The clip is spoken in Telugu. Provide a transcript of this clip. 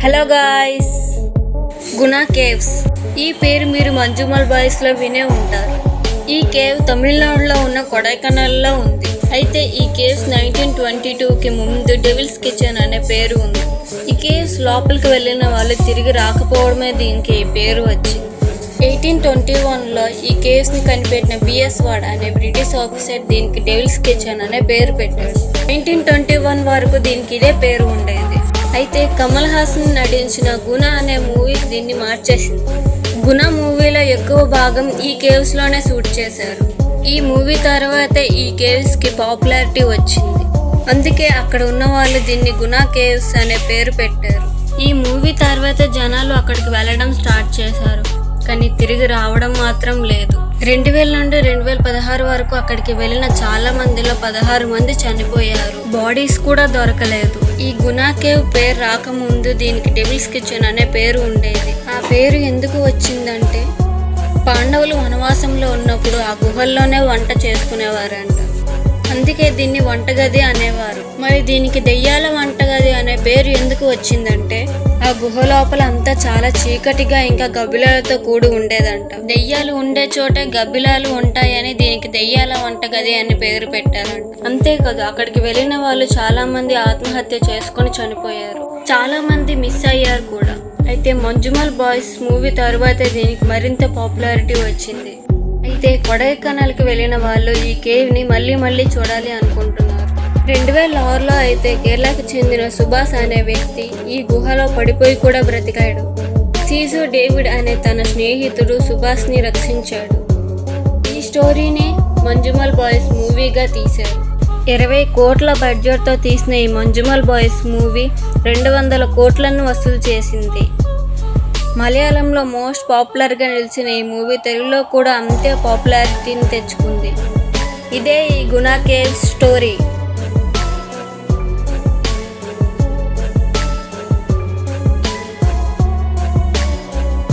హలో గాయ్స్, గునా కేవ్స్ ఈ పేరు మీరు మంజుమల్ బాయ్స్లో వినే ఉంటారు. ఈ కేవ్ తమిళనాడులో ఉన్న కొడైకెనాల్లో ఉంది. అయితే ఈ కేవ్స్ 1922కి ముందు డెవిల్స్ కిచెన్ అనే పేరు ఉంది. ఈ కేవ్స్ లోపలికి వెళ్ళిన వాళ్ళు తిరిగి రాకపోవడమే దీనికి ఈ పేరు వచ్చింది. 1821లో ఈ కేవ్స్ని కనిపెట్టిన బిఎస్ వార్డ్ అనే బ్రిటిష్ ఆఫీసర్ దీనికి డెవిల్స్ కిచెన్ అనే పేరు పెట్టాడు. 1921 వరకు దీనికి ఇదే పేరు ఉండేది. అయితే కమల్ హాసన్ నటించిన గునా అనే మూవీ దీన్ని మార్చేసింది. గునా మూవీలో ఎక్కువ భాగం ఈ కేవ్స్లోనే షూట్ చేశారు. ఈ మూవీ తర్వాతే ఈ కేవ్స్కి పాపులారిటీ వచ్చింది. అందుకే అక్కడ ఉన్న వాళ్ళు దీన్ని గునా కేవ్స్ అనే పేరు పెట్టారు. ఈ మూవీ తర్వాత జనాలు అక్కడికి వెళ్ళడం స్టార్ట్ చేశారు, కానీ తిరిగి రావడం మాత్రం లేదు. 2000 నుండి 2016 వరకు అక్కడికి వెళ్ళిన చాలా మందిలో 16 మంది చనిపోయారు. బాడీస్ కూడా దొరకలేదు. ఈ గునా కేవ్ పేరు రాకముందు దీనికి డెవిల్స్ కిచెన్ అనే పేరు ఉండేది. ఆ పేరు ఎందుకు వచ్చిందంటే పాండవులు వనవాసంలో ఉన్నప్పుడు ఆ గుహల్లోనే వంట చేసుకునేవారంట. అందుకే దీన్ని వంటగది అనేవారు. మరి దీనికి దెయ్యాల వంటగది అనే పేరు ఎందుకు వచ్చిందంటే ఆ గుహ లోపల అంతా చాలా చీకటిగా ఇంకా గబ్బిలాలతో కూడి ఉండేదంట. దెయ్యాలు ఉండే చోటే గబ్బిలాలు ఉంటాయని దీనికి దెయ్యాల వంటగది అని పేరు పెట్టారంట. అంతేకాదు, అక్కడికి వెళ్ళిన వాళ్ళు చాలా మంది ఆత్మహత్య చేసుకొని చనిపోయారు. చాలా మంది మిస్ అయ్యారు కూడా. అయితే మంజుమల్ బాయ్స్ మూవీ తర్వాతే దీనికి మరింత పాపులారిటీ వచ్చింది. అయితే కొడైకెనాల్కి వెళ్ళిన వాళ్ళు ఈ కేవ్ని మళ్ళీ చూడాలి అనుకుంటున్నారు. 2006లో అయితే కేరళకు చెందిన సుభాష్ అనే వ్యక్తి ఈ గుహలో పడిపోయి కూడా బ్రతికాడు. సీజు డేవిడ్ అనే తన స్నేహితుడు సుభాష్ని రక్షించాడు. ఈ స్టోరీని మంజుమల్ బాయ్స్ మూవీగా తీశారు. 20 కోట్ల బడ్జెట్తో తీసిన ఈ మంజుమల్ బాయ్స్ మూవీ 200 కోట్లను వసూలు చేసింది. మలయాళంలో మోస్ట్ పాపులర్గా నిలిచిన ఈ మూవీ తెలుగులో కూడా అంతే పాపులారిటీని తెచ్చుకుంది. ఇదే ఈ గునా కేవ్స్ స్టోరీ.